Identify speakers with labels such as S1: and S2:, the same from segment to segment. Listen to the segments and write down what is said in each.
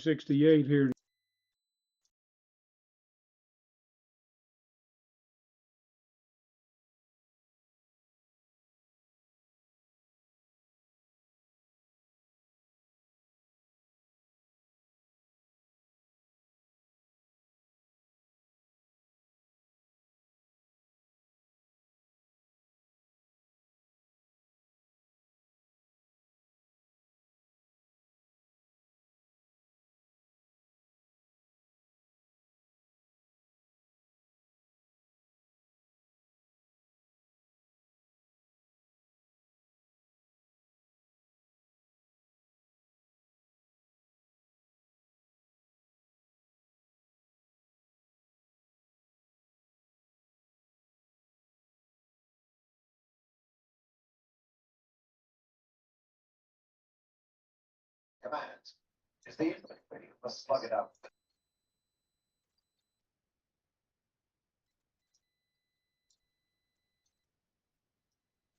S1: 68 here.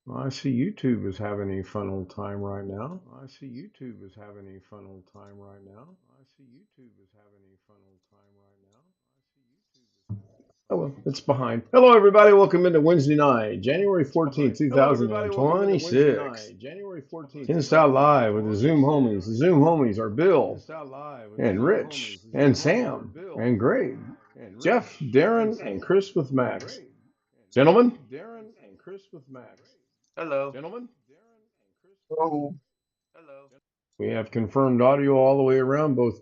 S2: Well, I see YouTube is having a fun old time right now. I see YouTube is having a fun old time right now. I see YouTube is having a fun old time right now. I see YouTube is. Oh well, it's behind. Hello everybody, welcome into Wednesday night, January 14th, 2026.
S1: January 14th,
S2: In Stout Live with the Zoom homies. The Zoom homies are Bill and Rich and Sam and Greg, Jeff, Darren, and Chris with Max. Gentlemen,
S3: Hello.
S4: Oh,
S2: we have confirmed audio all the way around. Both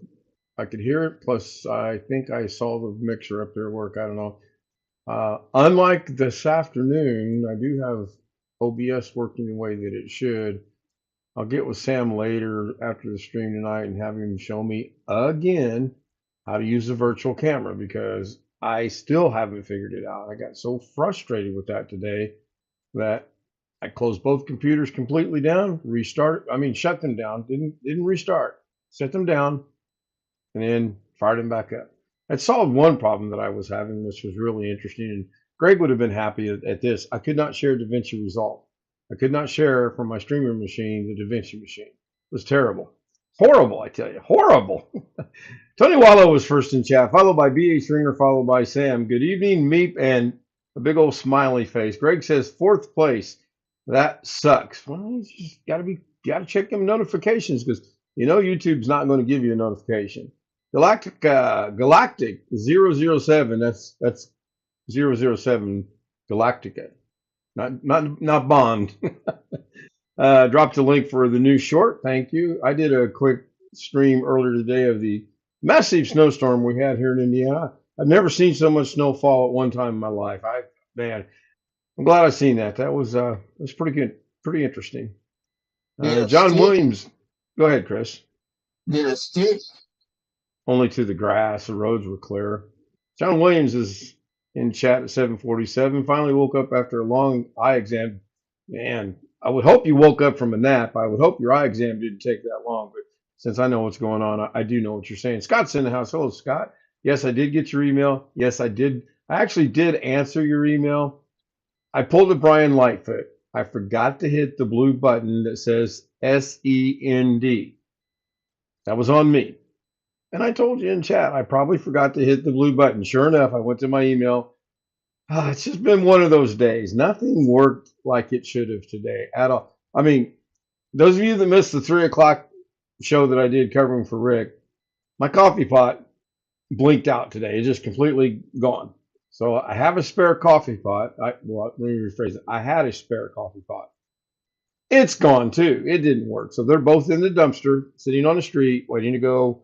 S2: I could hear it, plus I think I saw the mixer up there work. I don't know. Unlike this afternoon, I do have OBS working the way that it should. I'll get with Sam later after the stream tonight and have him show me again how to use the virtual camera because I still haven't figured it out. I got so frustrated with that today that I closed both computers completely down, shut them down, didn't restart, set them down, and then fired them back up. It solved one problem that I was having, which was really interesting. And Greg would have been happy at this. I could not share DaVinci Resolve. I could not share from my streamer machine the DaVinci machine. It was terrible. Horrible, I tell you. Horrible. Tony Wallow was first in chat, followed by B.A. Stringer, followed by Sam. Good evening, Meep, and a big old smiley face. Greg says, 4th place. That sucks. Well, you just gotta check them notifications because YouTube's not going to give you a notification. Galactic 007. That's 007 Galactica. Not Bond. Dropped a link for the new short. Thank you. I did a quick stream earlier today of the massive snowstorm we had here in Indiana. I've never seen so much snowfall at one time in my life. I'm glad I seen that. That was pretty good, pretty interesting. John Williams, go ahead, Chris.
S4: did it stick?
S2: Only to the grass. The roads were clear. John Williams is in chat at 7:47. Finally woke up after a long eye exam. Man, I would hope you woke up from a nap. I would hope your eye exam didn't take that long. But since I know what's going on, I do know what you're saying. Scott's in the house. Hello, Scott. Yes, I did get your email. Yes, I did. I actually did answer your email. I pulled a Brian Lightfoot. I forgot to hit the blue button that says SEND. That was on me. And I told you in chat, I probably forgot to hit the blue button. Sure enough, I went to my email. It's just been one of those days. Nothing worked like it should have today at all. I mean, those of you that missed the 3 o'clock show that I did covering for Rick, my coffee pot blinked out today. It's just completely gone. So I have a spare coffee pot. Let me rephrase it. I had a spare coffee pot. It's gone too. It didn't work. So they're both in the dumpster, sitting on the street, waiting to go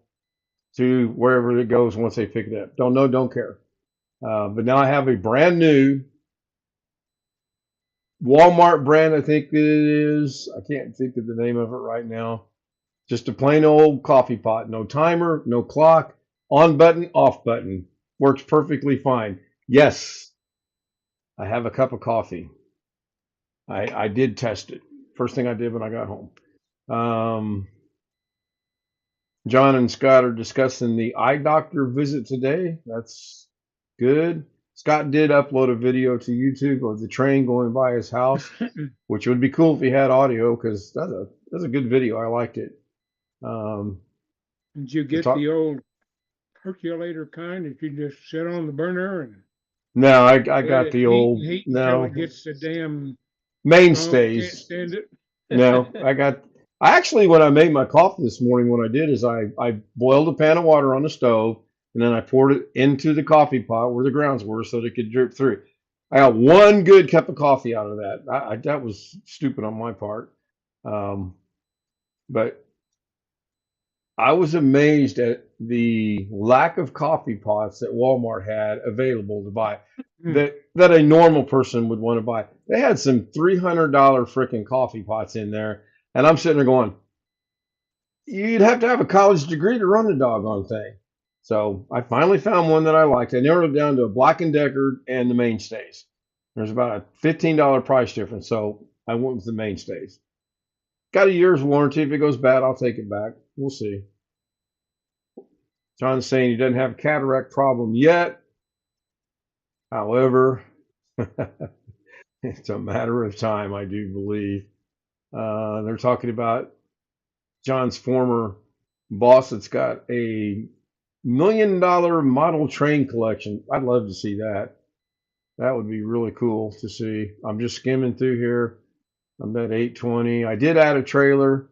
S2: to wherever it goes once they pick it up. Don't know, don't care. But now I have a brand new Walmart brand, I think it is. I can't think of the name of it right now. Just a plain old coffee pot. No timer, no clock, on button, off button. Works perfectly fine. Yes, I have a cup of coffee. I did test it. First thing I did when I got home. John and Scott are discussing the eye doctor visit today. That's good. Scott did upload a video to YouTube of the train going by his house, which would be cool if he had audio because that's a good video. I liked it.
S1: Did you
S2: to
S1: get the
S2: talk.
S1: old percolator kind that you just sit on the burner and
S2: No, I
S1: let
S2: got
S1: it
S2: the
S1: heat and
S2: old
S1: heat until it
S2: no
S1: gets so damn strong you can't
S2: mainstays.
S1: stand it?
S2: No, I actually, when I made my coffee this morning, what I did is I boiled a pan of water on the stove and then I poured it into the coffee pot where the grounds were so that it could drip through. I got one good cup of coffee out of that. That was stupid on my part. Um, but I was amazed at the lack of coffee pots that Walmart had available to buy
S1: Hmm.
S2: that a normal person would want to buy. They had some $300 freaking coffee pots in there, and I'm sitting there going, you'd have to have a college degree to run the doggone thing. So I finally found one that I liked. I narrowed it down to a Black and Decker and the mainstays. There's about a $15 price difference, so I went with the mainstays. Got a year's warranty. If it goes bad, I'll take it back. We'll see. John's saying he doesn't have a cataract problem yet. However, it's a matter of time, I do believe. They're talking about John's former boss that's got a $1 million model train collection. I'd love to see that. That would be really cool to see. I'm just skimming through here. I'm at 820. I did add a trailer.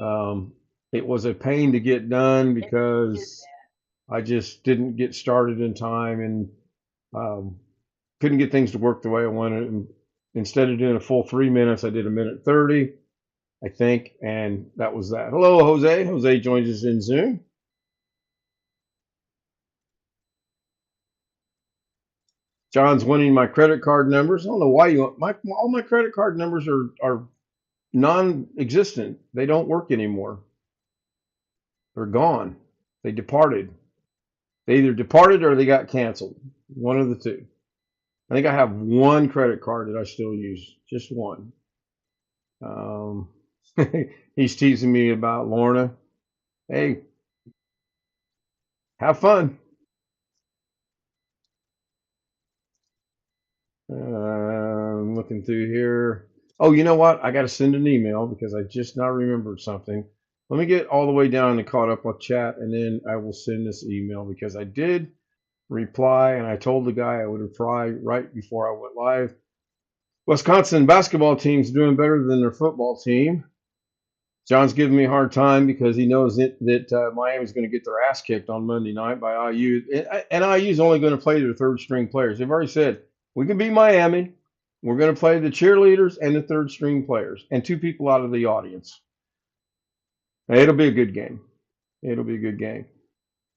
S2: Um, it was a pain to get done because I just didn't get started in time and um, couldn't get things to work the way I wanted. And instead of doing a full 3 minutes, I did a minute 30, I think, and that was that. Hello, Jose. Jose joins us in Zoom. John's winning my credit card numbers. I don't know why you want my all my credit card numbers are non-existent. They don't work anymore. They're gone. They departed. They either departed or they got canceled. One of the two. I think I have one credit card that I still use, just one. Um, he's teasing me about Lorna. Hey, have fun. I'm looking through here. Oh, you know what? I got to send an email because I just now remembered something. Let me get all the way down and caught up with chat, and then I will send this email because I did reply, and I told the guy I would reply right before I went live. Wisconsin basketball team's doing better than their football team. John's giving me a hard time because he knows that Miami's going to get their ass kicked on Monday night by IU, and IU's only going to play their third string players. They've already said we can beat Miami. We're going to play the cheerleaders and the third string players and two people out of the audience. It'll be a good game. It'll be a good game.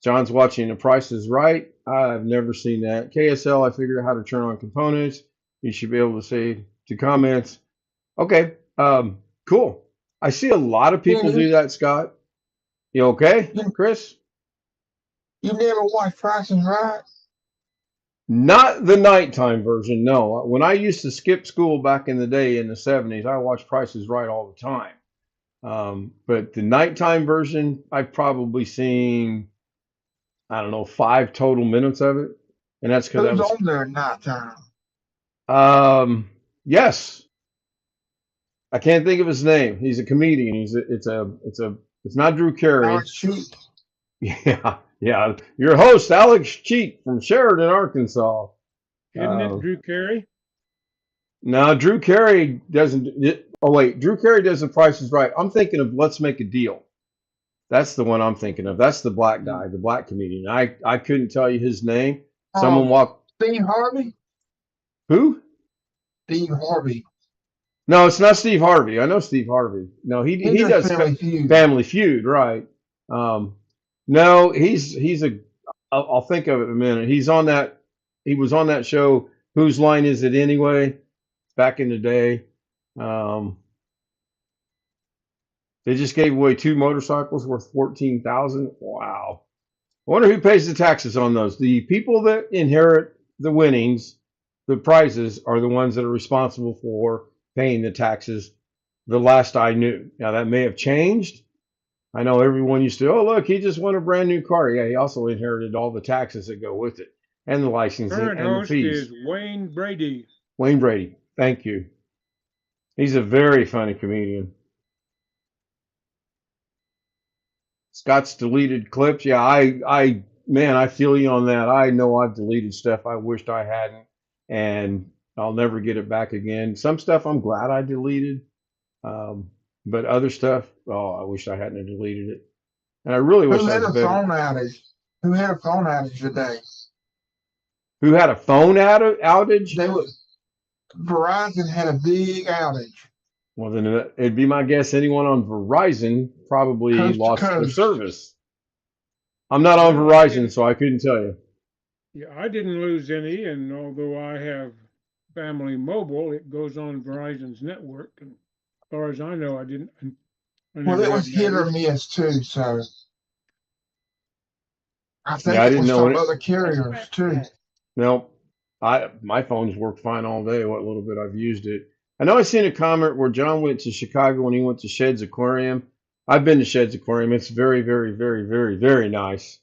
S2: John's watching The Price is Right. I've never seen that. KSL, I figured out how to turn on components. You should be able to say to comments. Okay, cool. I see a lot of people
S4: You,
S2: do that, Scott. You okay,
S4: you,
S2: Chris?
S4: you never watched Price is Right?
S2: Not the nighttime version, no. When I used to skip school back in the day in the 70s, I watched Price is Right all the time. But the nighttime version, I've probably seen, I don't know, 5 total minutes of it. And that's because I
S4: Who's
S2: was,
S4: on there at nighttime?
S2: yes, I can't think of his name. He's a comedian. It's not Drew Carey.
S4: Alex Sheik.
S2: Yeah, yeah. Your host, Alex Cheek from Sheridan, Arkansas.
S1: Isn't it
S2: Uh,
S1: Drew Carey?
S2: no, Drew Carey doesn't. Oh wait, Drew Carey does The Price is Right. I'm thinking of Let's Make a Deal. That's the one I'm thinking of. That's the black guy, the black comedian. I couldn't tell you his name. Someone
S4: Um,
S2: walked.
S4: Steve Harvey.
S2: Who?
S4: Steve Harvey.
S2: No, it's not Steve Harvey. I know Steve Harvey. No,
S4: He
S2: he
S4: does
S2: does
S4: Family Feud.
S2: Family Feud, right? Um, no, he's a. I'll think of it in a minute. He's on that. He was on that show. Whose line is it anyway? Back in the day. Um, they just gave away two motorcycles worth 14,000. Wow. I wonder who pays the taxes on those. The people that inherit the winnings, the prizes, are the ones that are responsible for paying the taxes. The last I knew. Now that may have changed. I know everyone used to, oh look, he just won a brand new car. Yeah, he also inherited all the taxes that go with it, and the licensing
S1: Current
S2: and the
S1: host is
S2: fees.
S1: Wayne Brady.
S2: Wayne Brady, thank you. He's a very funny comedian. Scott's deleted clips. Yeah, man, I feel you on that. I know I've deleted stuff I wished I hadn't, and I'll never get it back again. Some stuff I'm glad I deleted, um, but other stuff, oh, I wish I hadn't deleted it. And I really
S4: Who
S2: wish I
S4: had
S2: was
S4: a
S2: better.
S4: phone outage? Who had a phone outage today?
S2: Who had a phone outage?
S4: They was Verizon had a big outage,
S2: Well, then it'd be my guess anyone on Verizon probably
S4: coast to
S2: lost their
S4: coast.
S2: service. I'm not on
S1: Well, I
S2: Verizon,
S1: didn't.
S2: so I couldn't tell you.
S1: Yeah, I didn't lose any, and although I have family mobile, it goes on Verizon's network. And as far as I know, I didn't. I
S4: Well,
S1: never
S4: it
S1: had
S4: was
S1: an
S4: hit or
S1: outage.
S4: miss too. So I
S2: Yeah,
S4: think
S2: I
S4: it
S2: didn't
S4: was
S2: know
S4: some
S2: it.
S4: other carriers too.
S2: No, my phone's worked fine all day. What little bit I've used it. I know I seen a comment where John went to Chicago and he went to Shed's Aquarium. I've been to Shed's Aquarium. It's very, very, very, very, very nice.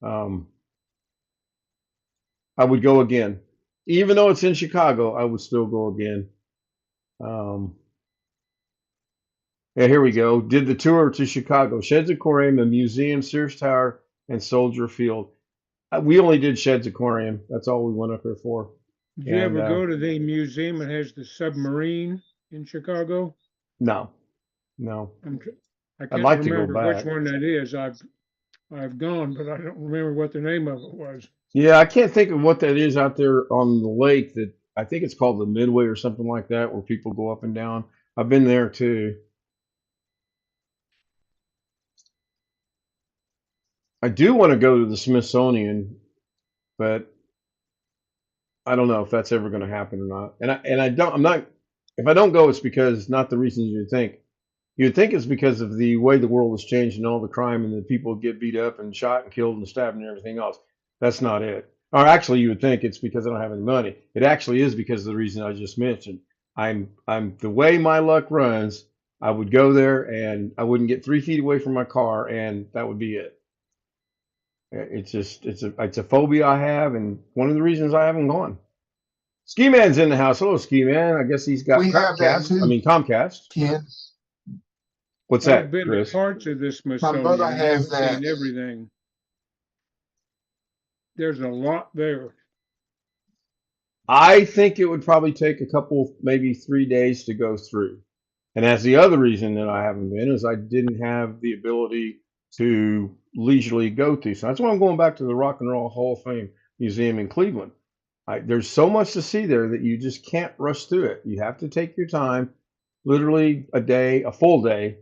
S2: Um, I would go again, even though it's in Chicago. I would still go again. Um, yeah, here we go. Did the tour to Chicago, Shed's Aquarium, the museum, Sears Tower, and Soldier Field. We only did Shed's Aquarium. That's all we went up there for.
S1: Did you
S2: And
S1: ever go to the museum that has the submarine in Chicago?
S2: no, no,
S1: I'm, I
S2: I'd
S1: can't
S2: like to go
S1: remember which
S2: back.
S1: one that is. I've gone, but I don't remember what the name of it was.
S2: Yeah, I can't think of what that is out there on the lake. That I think it's called the Midway or something like that, where people go up and down. I've been there too. I do want to go to the Smithsonian, but I don't know if that's ever going to happen or not. And I don't. I'm not. If I don't go, it's because not the reasons you think. You'd think it's because of the way the world has changed and all the crime and the people get beat up and shot and killed and stabbed and everything else. That's not it. Or actually, you would think it's because I don't have any money. It actually is because of the reason I just mentioned. I'm the way my luck runs. I would go there and I wouldn't get 3 feet away from my car, and that would be it. It's just it's a phobia I have, and one of the reasons I haven't gone. Ski Man's in the house. Hello, Ski Man. I guess he's got
S4: We have that
S2: Crapcast. I
S4: too,
S2: mean Comcast.
S4: Ken.
S2: What's
S1: I've
S2: that,
S1: been to
S2: Chris?
S1: parts of the
S4: My brother
S1: Smithsonian. I
S4: has
S1: haven't
S4: that.
S1: seen everything. There's a lot there.
S2: I think it would probably take a couple, maybe 3 days to go through. And that's the other reason that I haven't been is I didn't have the ability to leisurely go to. So that's why I'm going back to the Rock and Roll Hall of Fame Museum in Cleveland. There's so much to see there that you just can't rush through it. You have to take your time, literally a day, a full day,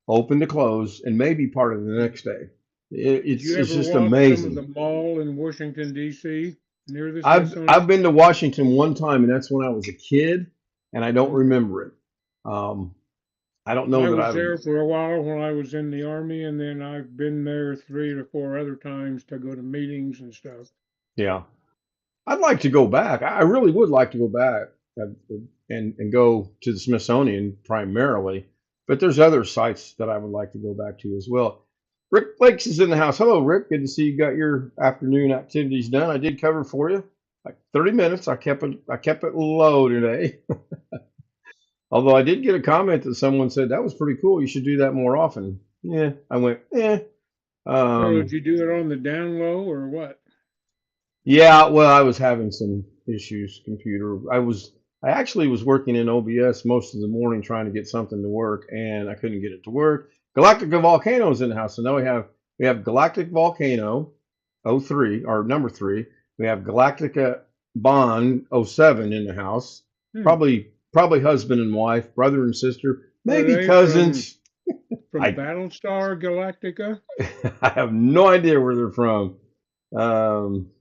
S2: open to close, and maybe part of the next day.
S1: Did you
S2: It's
S1: ever
S2: just
S1: walk some of
S2: amazing.
S1: the mall in Washington, D.C. near the
S2: I've
S1: Smithsonian?
S2: been to Washington one time, and that's when I was a kid, and I don't
S1: Okay.
S2: remember it. Um, I don't know
S1: I
S2: that
S1: was
S2: I've.
S1: there for a while when I was in the Army, and then I've been there 3 or 4 other times to go to meetings and stuff.
S2: Yeah, I'd like to go back. I really would like to go back and go to the Smithsonian primarily, but there's other sites that I would like to go back to as well. Rick Lakes is in the house. Hello, Rick. Good to see you got your afternoon activities done. I did cover for you, like 30 minutes. I kept it low today. Although I did get a comment that someone said that was pretty cool. You should do that more often. Yeah, I went, eh.
S1: So did
S2: Um,
S1: you do it on the down low or what?
S2: yeah, well, I was having some issues, computer. I actually was working in OBS most of the morning trying to get something to work, and I couldn't get it to work. Galactica Volcano's in the house, so now we have Galactic Volcano '03 or number 3. We have Galactica Bond '07 in the house.
S1: Hmm.
S2: Probably husband and wife, brother and sister,
S1: Are
S2: maybe
S1: they from
S2: cousins.
S1: from
S2: I
S1: Battlestar Galactica?
S2: I have no idea where they're from. Um,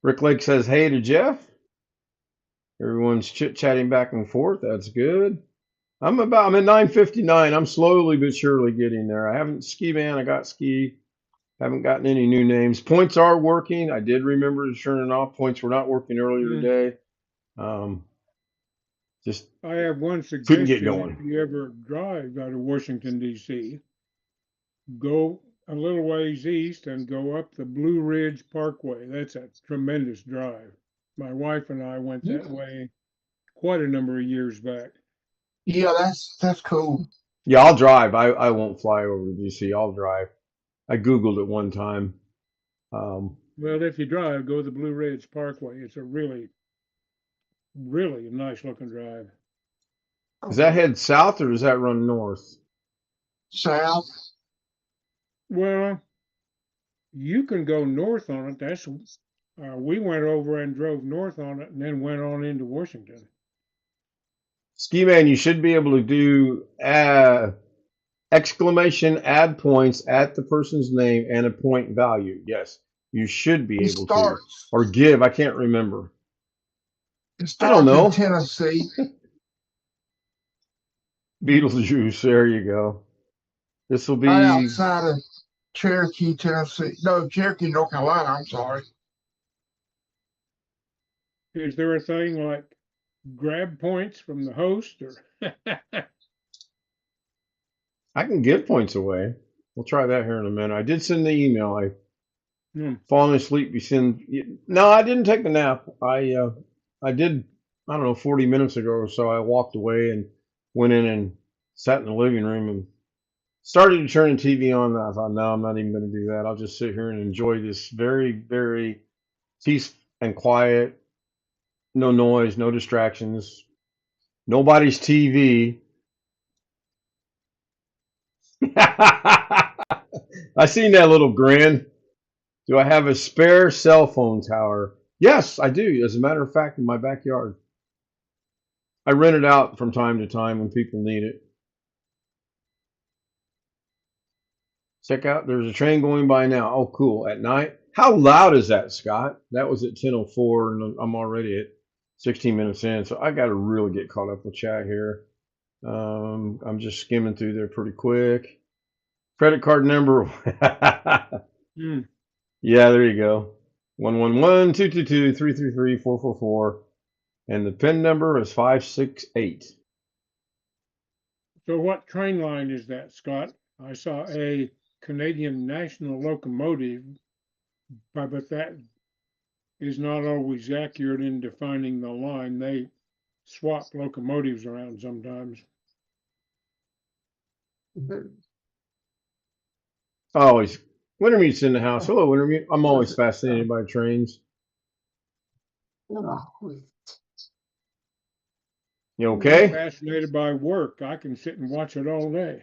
S2: Rick Lake says hey to Jeff. Everyone's chit chatting back and forth. That's good. I'm at 9:59. I'm slowly but surely getting there. I haven't ski man. I got ski. Haven't gotten any new names. Points are working. I did remember to turn it off. Points were not working earlier
S1: Hmm.
S2: today. Um, just
S1: I have one
S2: couldn't get
S1: suggestion. If
S2: going.
S1: you ever drive out of Washington, D.C., go a little ways east and go up the Blue Ridge Parkway. That's a tremendous drive. My wife and I went
S4: Yeah,
S1: that way quite a number of years back.
S4: yeah, that's cool.
S2: Yeah, I'll drive. I won't fly over to DC. I'll drive. I Googled it one time. Um,
S1: Well, if you drive, go the Blue Ridge Parkway. It's a really, really nice looking drive.
S2: does that head south or does that run north?
S4: South.
S1: Well, you can go north on it. That's we went over and drove north on it, and then went on into Washington.
S2: Ski man, you should be able to do exclamation add points at the person's name and a point value. Yes, you should be
S4: It
S2: able to.
S4: starts.
S2: Or give. I can't remember.
S4: It
S2: I don't
S4: starts
S2: know.
S4: in Tennessee.
S2: Beetlejuice. There you go. This will
S4: Right
S2: be.
S4: outside of Cherokee, Tennessee. No, Cherokee, North Carolina. I'm sorry.
S1: Is there a thing like grab points from the host, or
S2: I can give points away. We'll try that here in a minute. I did send the email. I
S1: Hmm.
S2: fallen asleep. No, I didn't take the nap. I did. I don't know, 40 minutes ago or so. I walked away and went in and sat in the living room and started to turn the TV on. I thought, no, I'm not even going to do that. I'll just sit here and enjoy this very, very peace and quiet. No noise, no distractions, nobody's TV. I seen that little grin. Do I have a spare cell phone tower? Yes, I do. As a matter of fact, in my backyard. I rent it out from time to time when people need it. Check out, there's a train going by now. Oh, cool. At night. How loud is that, Scott? That was at 10:04, and I'm already at 16 minutes in, so I got to really get caught up with chat here. I'm just skimming through there pretty quick. Credit card number.
S1: Hmm.
S2: Yeah, there you go. 111-222-333-444. And the PIN number is 568.
S1: So what train line is that, Scott? I saw a Canadian National locomotive, but that is not always accurate in defining the line. They swap locomotives around sometimes.
S2: Always. Wintermute's in the house. Hello, Wintermute. I'm always fascinated by trains. You
S1: I'm
S2: okay?
S1: fascinated by work. I can sit and watch it all day.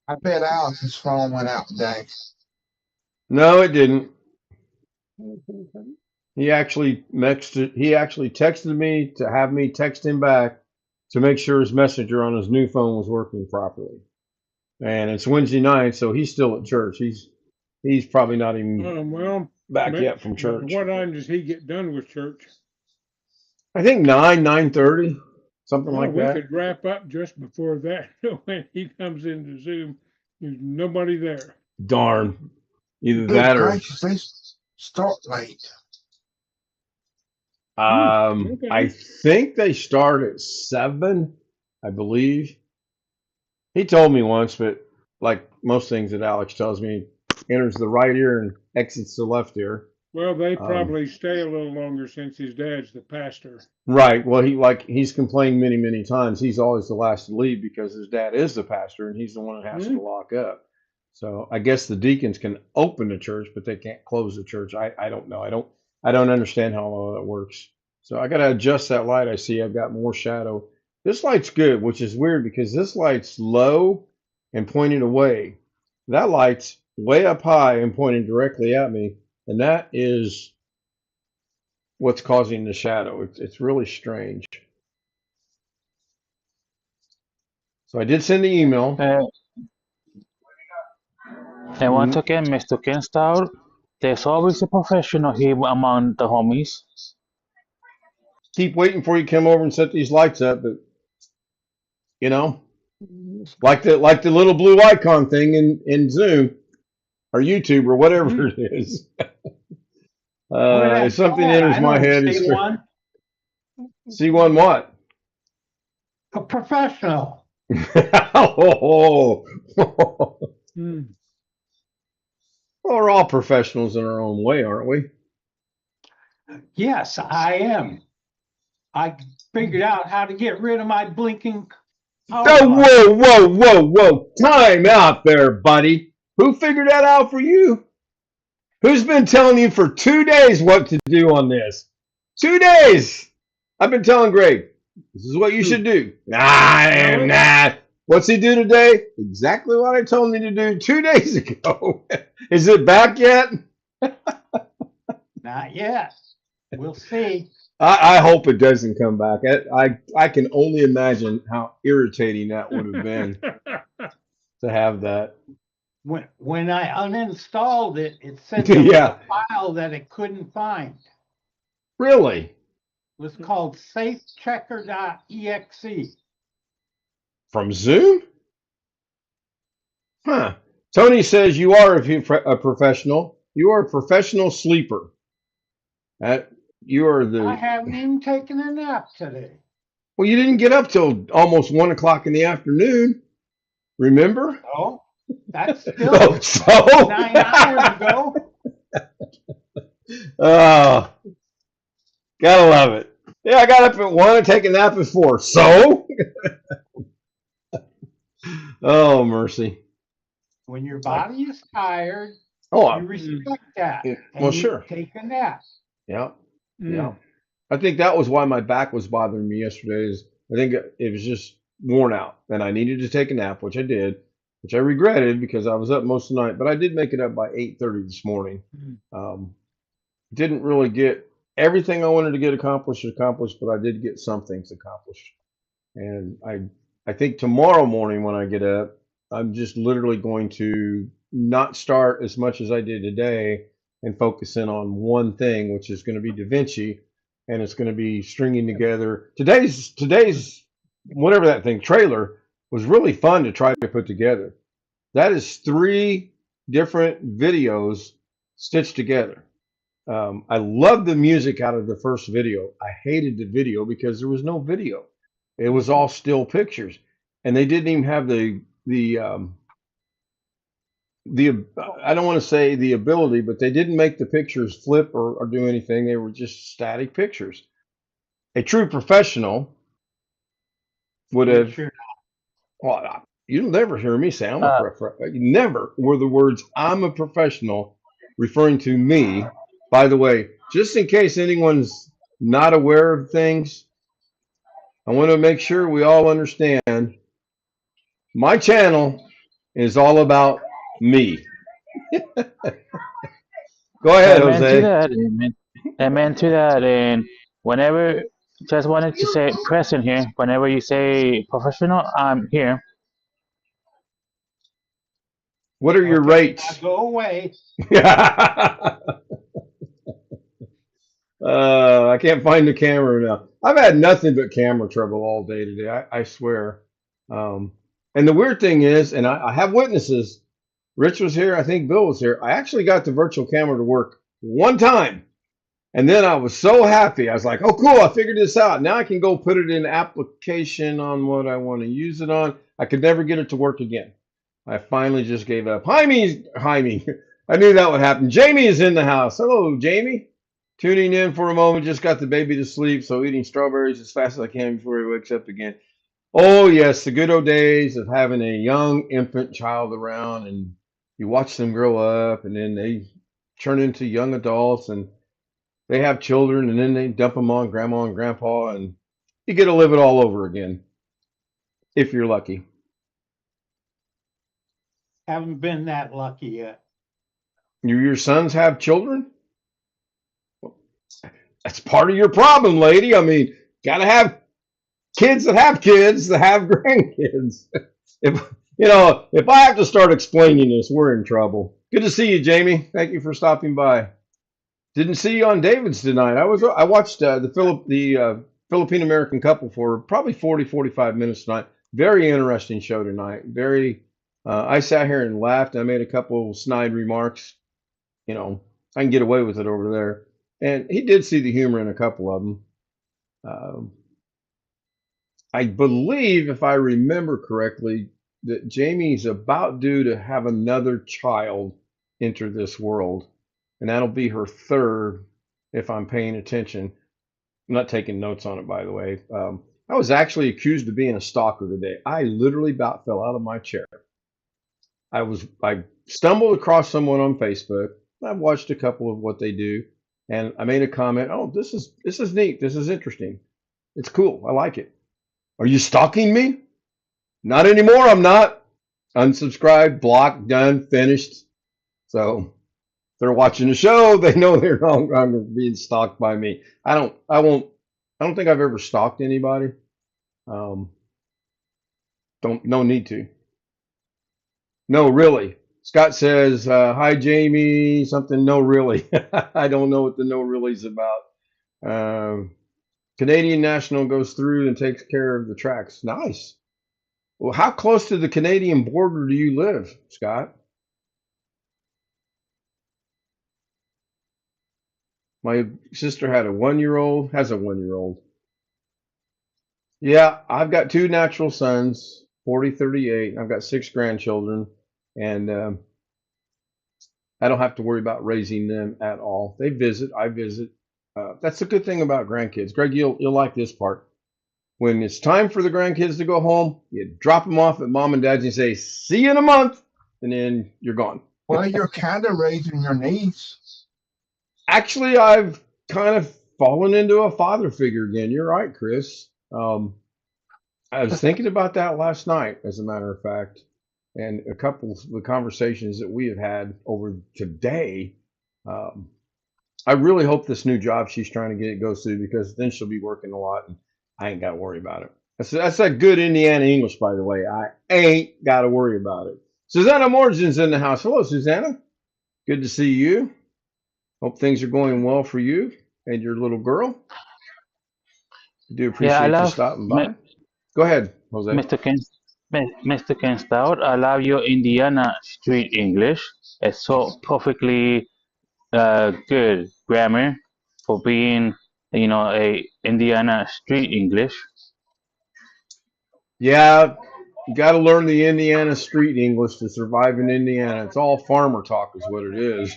S4: I bet Alice's phone went out today.
S2: No, it didn't. He actually texted me to have me text him back to make sure his messenger on his new phone was working properly. And it's Wednesday night, so he's still at church. He's probably not even
S1: Well,
S2: back yet from church.
S1: what time does he get done with church?
S2: I think 9:30, something
S1: Well,
S2: like
S1: we
S2: that.
S1: could wrap up just before that. When he comes into Zoom, there's nobody there.
S2: Darn. Either
S4: Good
S2: that or
S4: gracious, they start late.
S1: Okay.
S2: I think they start at 7, I believe. He told me once, but like most things that Alex tells me, enters the right ear and exits the left ear.
S1: Well, they probably stay a little longer since his dad's the pastor.
S2: Right. Well, he's complained many, many times. He's always the last to leave because his dad is the pastor and he's the one that has to lock up. So I guess the deacons can open the church, but they can't close the church. I don't know. I don't understand how all that works. So I got to adjust that light. I see I've got more shadow. This light's good, which is weird because this light's low and pointing away. That light's way up high and pointing directly at me. And that is what's causing the shadow. It's really strange. So I did send the email.
S3: And once again, Mr. Ken Stout, there's always a professional here among the homies.
S2: Keep waiting for you to come over and set these lights up, but you know, like the little blue icon thing in Zoom or YouTube or whatever it is. If something enters my head, it's C1 what?
S5: A professional.
S2: Oh. Well, we're all professionals in our own way, aren't we?
S5: Yes, I am. I figured out how to get rid of my blinking power
S2: Oh,
S5: line.
S2: whoa. Time out there, buddy. Who figured that out for you? Who's been telling you for 2 days what to do on this? 2 days. I've been telling Greg, this is what you should do. Nah. What's he do today? Exactly what I told him to do 2 days ago. Is it back yet?
S5: Not yet. We'll see.
S2: I hope it doesn't come back. I can only imagine how irritating that would have been to have that.
S5: When I uninstalled it, it said there was
S2: Yeah.
S5: a file that it couldn't find.
S2: Really?
S5: It was called safechecker.exe.
S2: From Zoom? Huh. Tony says you are a professional. You are a professional sleeper. You are
S5: I
S2: the.
S5: haven't even taken a nap today.
S2: Well, you didn't get up till almost 1 o'clock in the afternoon. Remember?
S5: Oh, that's still
S2: Oh, so.
S5: 9 hours ago.
S2: Oh, gotta love it. Yeah, I got up at 1 and take a nap at 4. So? Oh, mercy.
S5: When your body is tired,
S2: Oh,
S5: you respect that.
S2: yeah,
S5: And
S2: well,
S5: you
S2: sure.
S5: take a nap.
S2: Yeah. Yeah. I think that was why my back was bothering me yesterday. I think it was just worn out and I needed to take a nap, which I did, which I regretted because I was up most of the night, but I did make it up by 8:30 this morning. Didn't really get everything I wanted to get accomplished, but I did get some things accomplished. And I think tomorrow morning when I get up, I'm just literally going to not start as much as I did today and focus in on one thing, which is going to be Da Vinci, and it's going to be stringing together today's whatever that thing trailer was really fun to try to put together. That is 3 different videos stitched together. I love the music out of the first video. I hated the video because there was no video. It was all still pictures, and they didn't even have the I don't want to say the ability, but they didn't make the pictures flip or do anything. They were just static pictures. A true professional would have.
S5: Sure.
S2: Well, you'll never hear me say I'm a professional. Never were the words "I'm a professional" referring to me. By the way, just in case anyone's not aware of things, I want to make sure we all understand. My channel is all about me. Go ahead, Jose.
S3: Amen to that. And whenever, just wanted to say present here, whenever you say professional, I'm here.
S2: What are your rates?
S5: Go away.
S2: I can't find the camera now. I've had nothing but camera trouble all day today. I swear. And the weird thing is, and I have witnesses. Rich was here. I think Bill was here. I actually got the virtual camera to work one time. And then I was so happy. I was like, oh, cool. I figured this out. Now I can go put it in application on what I want to use it on. I could never get it to work again. I finally just gave up. Jaime. I knew that would happen. Jamie is in the house. Hello, Jamie. Tuning in for a moment. Just got the baby to sleep, so eating strawberries as fast as I can before he wakes up again. Oh, yes, the good old days of having a young infant child around, and you watch them grow up, and then they turn into young adults, and they have children, and then they dump them on grandma and grandpa, and you get to live it all over again, if you're lucky.
S5: Haven't been that lucky yet.
S2: Your sons have children? That's part of your problem, lady. I mean, got to have kids that have grandkids. If I have to start explaining this, we're in trouble. Good to see you, Jamie. Thank you for stopping by. Didn't see you on David's tonight. I watched the Philippine American couple for probably 45 minutes tonight. Very interesting show tonight. I sat here and laughed. I made a couple snide remarks. I can get away with it over there. And he did see the humor in a couple of them. I believe, if I remember correctly, that Jamie's about due to have another child enter this world. And that'll be her third, if I'm paying attention. I'm not taking notes on it, by the way. I was actually accused of being a stalker today. I literally about fell out of my chair. I stumbled across someone on Facebook. I've watched a couple of what they do, and I made a comment. Oh, this is neat. This is interesting. It's cool. I like it. Are you stalking me? Not anymore. I'm not. Unsubscribed, blocked, done, finished. So if they're watching the show, they know they're no longer being stalked by me. I don't think I've ever stalked anybody. No need to. No, really. Scott says, hi, Jamie, something, no, really. I don't know what the no really's about. Canadian National goes through and takes care of the tracks. Nice. Well, how close to the Canadian border do you live, Scott? My sister has a 1-year-old. Yeah, I've got 2 natural sons, 40, 38. I've got 6 grandchildren, and I don't have to worry about raising them at all. They visit, I visit. That's a good thing about grandkids. Greg, you'll like this part. When it's time for the grandkids to go home, you drop them off at mom and dad's and you say, see you in a month, and then you're gone.
S4: Well, you're kind of raising your niece.
S2: Actually, I've kind of fallen into a father figure again. You're right, Chris. I was thinking about that last night, as a matter of fact, and a couple of the conversations that we have had over today. I really hope this new job she's trying to get goes through, because then she'll be working a lot and I ain't got to worry about it. That's that good Indiana English, by the way. I ain't got to worry about it. Susanna Morgan's in the house. Hello, Susanna. Good to see you. Hope things are going well for you and your little girl. I do
S3: Yeah, I
S2: appreciate you
S3: love
S2: stopping by. Go ahead, Jose.
S3: Mr. Ken Stout. I love your Indiana street English. It's so perfectly good grammar for being, a Indiana street English.
S2: Yeah, you got to learn the Indiana street English to survive in Indiana. It's all farmer talk, is what it is.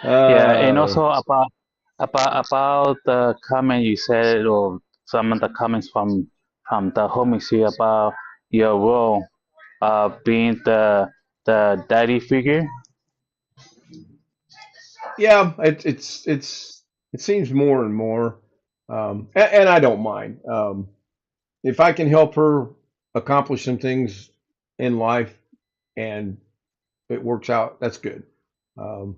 S3: Yeah, and
S2: uh,
S3: also about the comment you said, or some of the comments from the homies here about your role, being the daddy figure.
S2: yeah, it seems more and more, and I don't mind. If I can help her accomplish some things in life and it works out, that's good. Um,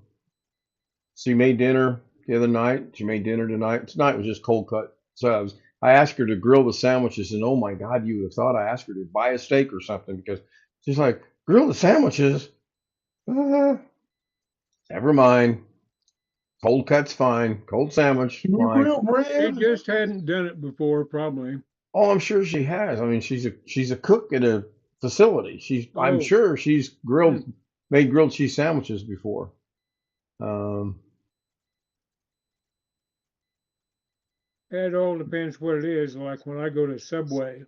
S2: she made dinner the other night. She made dinner tonight. Tonight was just cold cut subs. I asked her to grill the sandwiches, and oh my God, you would have thought I asked her to buy a steak or something, because she's like, grill the sandwiches. Never mind. Cold cut's fine. Cold sandwich,
S4: Can you
S2: fine.
S4: grill
S1: She
S4: bread?
S1: just hadn't done it before, probably.
S2: Oh, I'm sure she has. I mean, she's a cook at a facility. I'm
S1: Oh,
S2: sure she's made grilled cheese sandwiches before. Um,
S1: it all depends what it is. Like when I go to Subway,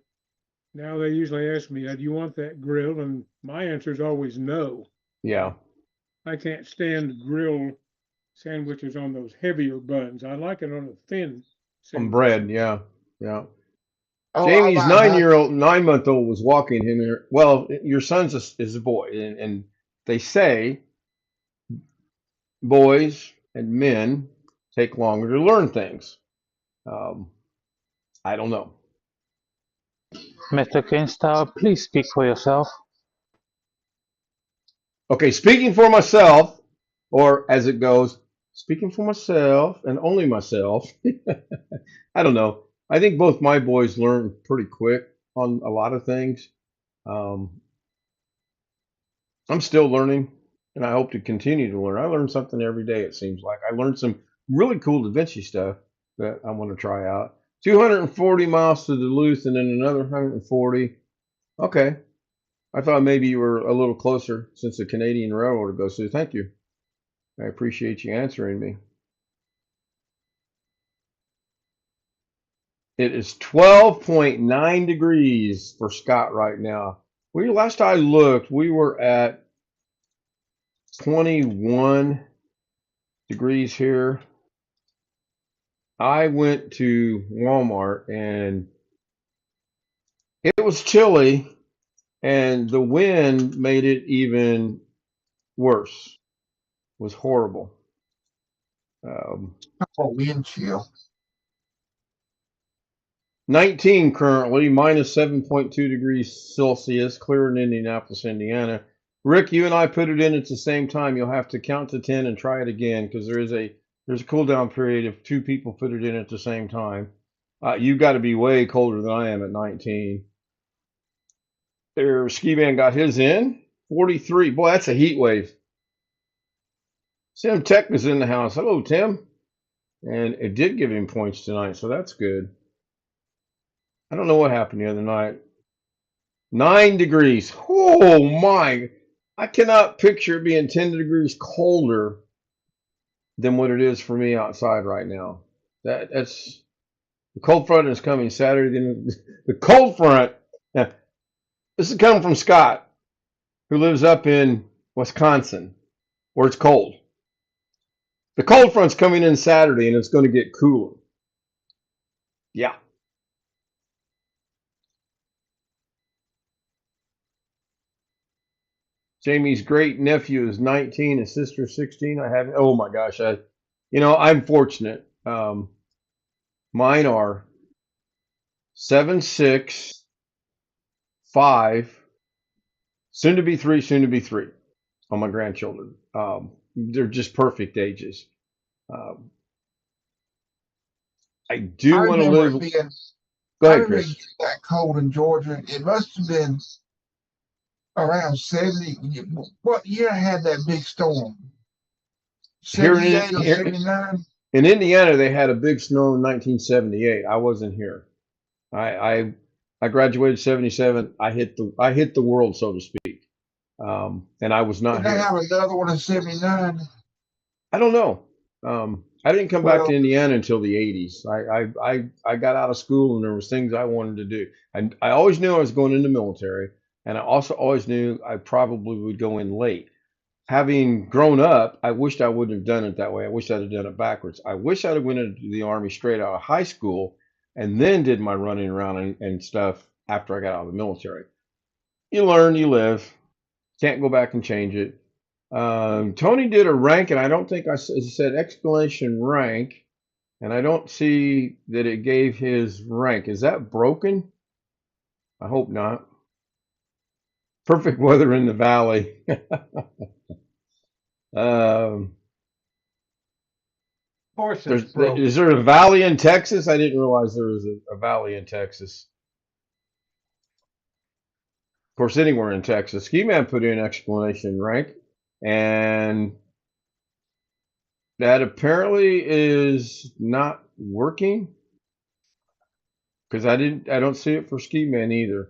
S1: now they usually ask me, do you want that grilled? And my answer is always no.
S2: yeah,
S1: I can't stand grilled sandwiches on those heavier buns. I like it on a thin
S2: on
S1: sandwich.
S2: bread. Yeah, yeah.
S4: Oh,
S2: Jamie's
S4: I like
S2: 9-month-old was walking him here. Well, your son's is a boy, and they say boys and men take longer to learn things. I don't know.
S3: Mr. Ken Stout, please speak for yourself.
S2: Okay, speaking for myself, or as it goes, speaking for myself and only myself. I don't know. I think both my boys learn pretty quick on a lot of things. Um, I'm still learning, and I hope to continue to learn. I learn something every day, it seems like. I learned some really cool Da Vinci stuff that I want to try out. 240 miles to Duluth and then another 140. Okay. I thought maybe you were a little closer since the Canadian Railroad goes through. Thank you. I appreciate you answering me. It is 12.9 degrees for Scott right now. Last I looked, we were at 21 degrees here. I went to Walmart and it was chilly and the wind made it even worse. It was horrible. Um,
S4: Oh, wind chill.
S2: 19 currently, minus 7.2 degrees Celsius, clear in Indianapolis, Indiana. Rick, you and I put it in at the same time. You'll have to count to 10 and try it again because there's a cool down period if two people put it in at the same time. You've got to be way colder than I am at 19. There, Ski Man got his in. 43. Boy, that's a heat wave. Tim Tech is in the house. Hello, Tim. And it did give him points tonight, so that's good. I don't know what happened the other night. 9 degrees. Oh my. I cannot picture it being 10 degrees colder than what it is for me outside right now. That's the cold front is coming Saturday. The cold front. Now, this is coming from Scott, who lives up in Wisconsin, where it's cold. The cold front's coming in Saturday, and it's going to get cooler. Yeah. Jamie's great nephew is 19, his sister's 16. I have, oh my gosh, I'm fortunate. Mine are 7, 6, 5, soon to be 3, soon to be 3 on my grandchildren. They're just perfect ages. I do want to live. Go ahead, Chris.
S4: That cold in Georgia. It must have been around 70. What year had that big storm? 78 or 79?
S2: In Indiana, they had a big snow in 1978. I wasn't here. I graduated 77. I hit the world, so to speak. And I was not
S4: Did they
S2: here.
S4: have another one in 79?
S2: I don't know. I didn't come back to Indiana until the 80s. I got out of school and there was things I wanted to do. I always knew I was going in the military, and I also always knew I probably would go in late. Having grown up, I wished I wouldn't have done it that way. I wish I'd have done it backwards. I wish I'd have went into the Army straight out of high school and then did my running around and stuff after I got out of the military. You learn, you live. Can't go back and change it. Tony did a rank, and I don't think it said exclamation rank, and I don't see that it gave his rank. Is that broken? I hope not. Perfect weather in the valley.
S5: Of course,
S2: is there a valley in Texas? I didn't realize there was a valley in Texas. Of course, anywhere in Texas. Ski Man put in exclamation rank, and that apparently is not working because I don't see it for Ski Man either.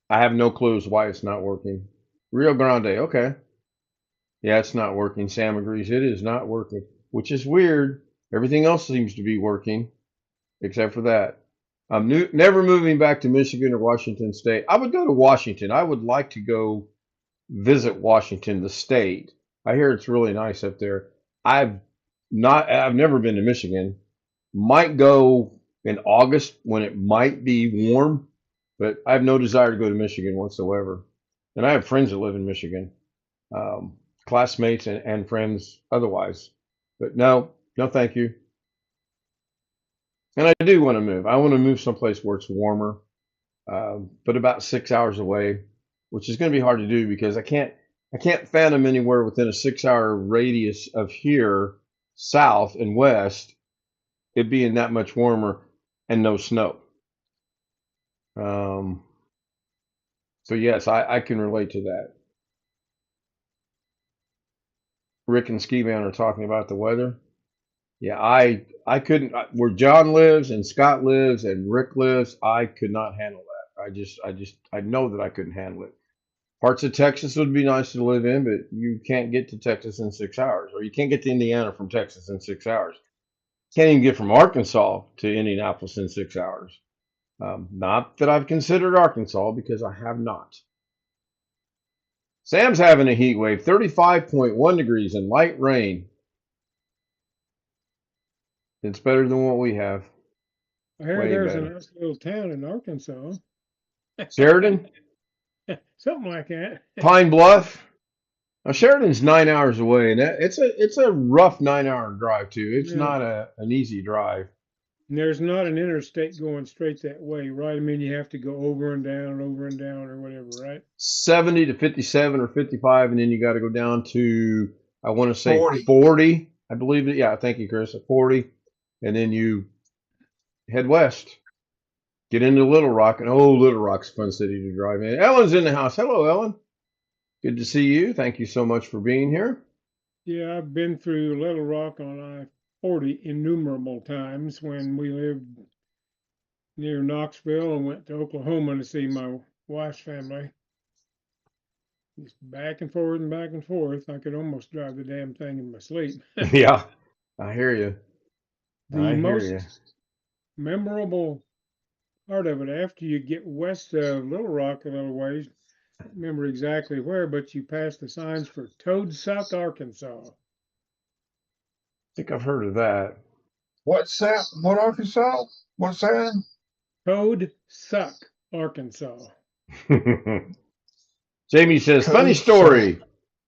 S2: I have no clues why it's not working. Rio Grande, okay. Yeah, it's not working. Sam agrees it is not working, which is weird. Everything else seems to be working except for that. I'm never moving back to Michigan or Washington State. I would go to Washington. I would like to go visit Washington, the state. I hear it's really nice up there. I've never been to Michigan. Might go in August when it might be warm, but I have no desire to go to Michigan whatsoever. And I have friends that live in Michigan, classmates and friends otherwise. But no, thank you. And I do want to move. I want to move someplace where it's warmer, but about 6 hours away, which is going to be hard to do because I can't fathom anywhere within a 6-hour radius of here, south and west, it being that much warmer and no snow. So yes, I can relate to that. Rick and Ski Man are talking about the weather. Yeah, I couldn't, where John lives and Scott lives and Rick lives, I could not handle that. I know that I couldn't handle it. Parts of Texas would be nice to live in, but you can't get to Texas in 6 hours, or you can't get to Indiana from Texas in 6 hours. Can't even get from Arkansas to Indianapolis in 6 hours. Not that I've considered Arkansas because I have not. Sam's having a heat wave, 35.1 degrees and light rain. It's better than what we have.
S1: I hear
S2: Way
S1: there's a
S2: better.
S1: nice little town in Arkansas.
S2: Sheridan,
S1: Something like that.
S2: Pine Bluff. Now Sheridan's 9 hours away, and it's a rough 9 hour drive too. It's
S1: Yeah.
S2: not an easy drive.
S1: And there's not an interstate going straight that way, right? I mean, you have to go over and down, or whatever, right?
S2: 70 to 57 or 55, and then you got to go down to, I want to say
S4: 40.
S2: 40. I believe it. Yeah, thank you, Chris. At 40, and then you head west. Get into Little Rock, and Little Rock's a fun city to drive in. Ellen's in the house. Hello, Ellen. Good to see you. Thank you so much for being here.
S1: Yeah, I've been through Little Rock on I-40 innumerable times when we lived near Knoxville and went to Oklahoma to see my wife's family. Just back and forth and back and forth. I could almost drive the damn thing in my sleep.
S2: Yeah, I hear you.
S1: The most memorable part of it, after you get west of Little Rock a little ways, I don't remember exactly where, but you pass the signs for Toad Suck, Arkansas.
S2: I think I've heard of that.
S4: What's that? What Arkansas? What's that?
S1: Toad Suck, Arkansas.
S2: Jamie says,
S4: Toad
S2: funny
S4: Suck.
S2: story.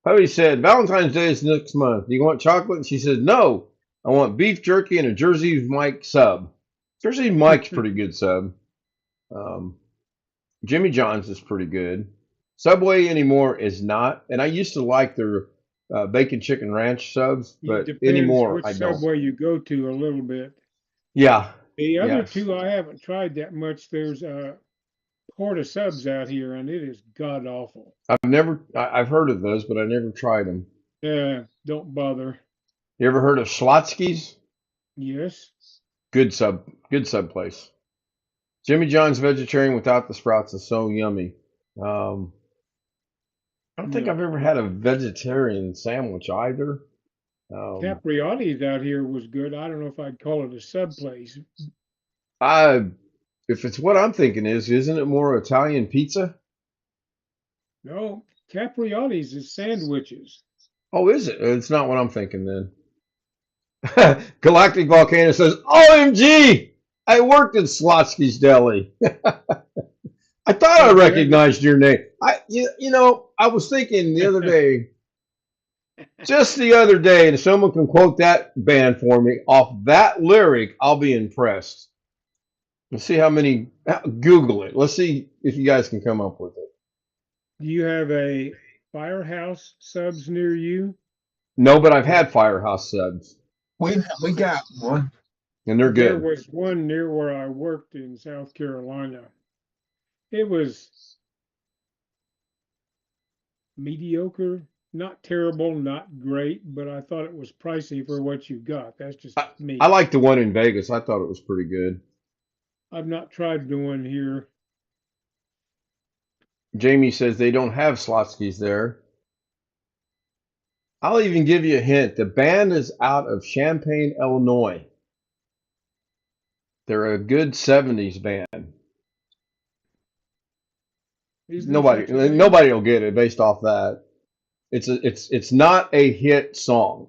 S2: Hubby said, Valentine's Day is next month. Do you want chocolate? And she says, no, I want beef jerky and a Jersey Mike sub. Jersey Mike's pretty good sub. Jimmy John's is pretty good. Subway anymore is not. And I used to like their bacon chicken ranch subs,
S1: It
S2: but
S1: depends
S2: anymore
S1: which
S2: I don't.
S1: Subway you go to a little bit.
S2: Yeah.
S1: The other
S2: Yes.
S1: two I haven't tried that much. There's Porta Subs out here, and it is god awful.
S2: I've heard of those, but I never tried them.
S1: Yeah, don't bother.
S2: You ever heard of Schlotsky's?
S1: Yes.
S2: Good sub place. Jimmy John's vegetarian without the sprouts is so yummy. I don't think
S1: No.
S2: I've ever had a vegetarian sandwich either.
S1: Capriotti's out here was good. I don't know if I'd call it a sub place.
S2: If it's what I'm thinking isn't it more Italian pizza?
S1: No, Capriotti's is sandwiches.
S2: Oh, is it? It's not what I'm thinking then. Galactic Volcano says, OMG! I worked at Slotsky's Deli. I thought I recognized your name. I was thinking the other day, just the other day, and if someone can quote that band for me off that lyric, I'll be impressed. Let's see how many. Google it. Let's see if you guys can come up with it.
S1: Do you have a Firehouse Subs near you?
S2: No, but I've had Firehouse subs,
S4: We got one.
S2: and they're
S1: There
S2: good.
S1: was one near where I worked in South Carolina. It was mediocre, not terrible, not great, but I thought it was pricey for what you got. That's just me.
S2: I like the one in Vegas. I thought it was pretty good.
S1: I've not tried the one here.
S2: Jamie says they don't have Slotsky's there. I'll even give you a hint. The band is out of Champaign, Illinois. They're a good 70s band.
S1: Is there
S2: Nobody
S1: such a thing?
S2: will get it based off that. It's not a hit song.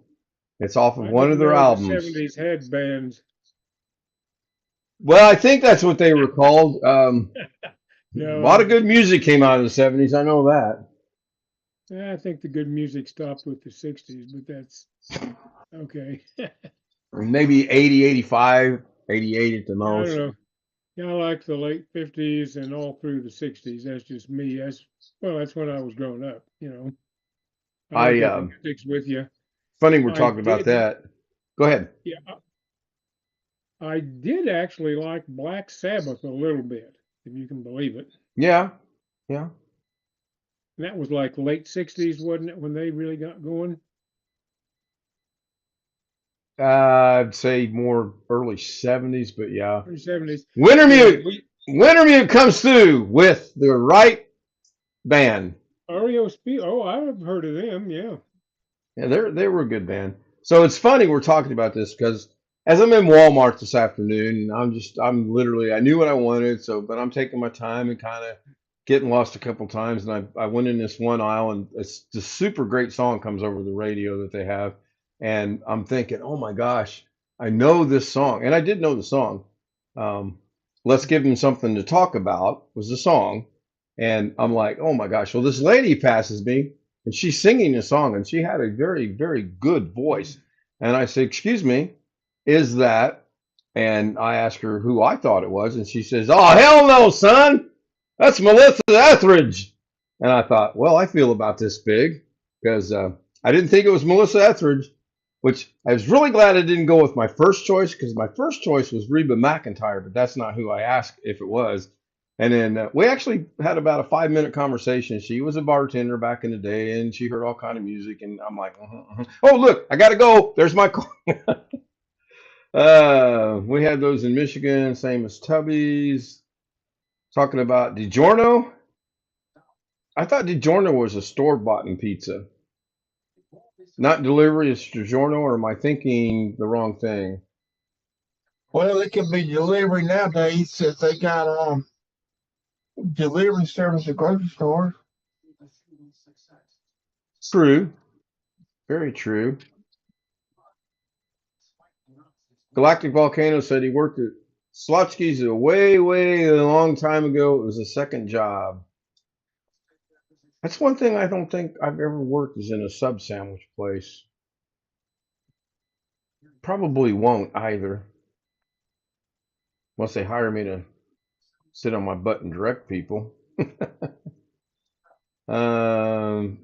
S2: It's off of
S1: I
S2: one of
S1: didn't
S2: their
S1: know the
S2: albums.
S1: 70s had bands.
S2: Well, I think that's what they were called.
S1: No.
S2: A lot of good music came out of the 70s. I know that.
S1: Yeah, I think the good music stopped with the 60s, but that's okay.
S2: Maybe 80, 85, 88 at the
S1: I
S2: most.
S1: don't know. Yeah, I like the late 50s and all through the 60s. That's just me. That's when I was growing up, I look at the music's with you.
S2: Funny we're
S1: I
S2: talking about
S1: did-
S2: that. Go ahead.
S1: Yeah. I did actually like Black Sabbath a little bit, if you can believe it.
S2: Yeah.
S1: And that was like late 60s, wasn't it, when they really got going?
S2: I'd say more early 70s, but yeah.
S1: Early 70s.
S2: Winter
S1: Yeah,
S2: Mute comes through with the right band.
S1: REO Speed. Oh, I've heard of them. Yeah.
S2: Yeah, they were a good band. So it's funny we're talking about this because as I'm in Walmart this afternoon, I'm literally, I knew what I wanted, but I'm taking my time and kind of getting lost a couple times. And I went in this one aisle and it's this super great song comes over the radio that they have. And I'm thinking, oh my gosh, I know this song, and I did know the song. Um, Let's Give Them Something to Talk About was the song. And I'm like, oh my gosh. Well, this lady passes me and she's singing the song and she had a very, very good voice. And I said, excuse me, is that? And I asked her who I thought it was. And she says, oh, hell no, son. That's Melissa Etheridge. And I thought, well, I feel about this big because I didn't think it was Melissa Etheridge, which I was really glad I didn't go with my first choice because my first choice was Reba McEntire, but that's not who I asked if it was. And then we actually had about a 5-minute conversation. She was a bartender back in the day, and she heard all kind of music. And I'm like, oh, look, I got to go. There's my call. We had those in Michigan, same as Tubby's. Talking about DiGiorno. I thought DiGiorno was a store-bought pizza. Not delivery, it's DiGiorno, or am I thinking the wrong thing?
S4: Well, it can be delivery nowadays since they got delivery service at grocery stores.
S2: True. Very true. Galactic Volcano said he worked at Slotsky's a way a long time ago. It was a second job. That's one thing I don't think I've ever worked is in a sub sandwich place. Probably won't either. Unless they hire me to sit on my butt and direct people. Sam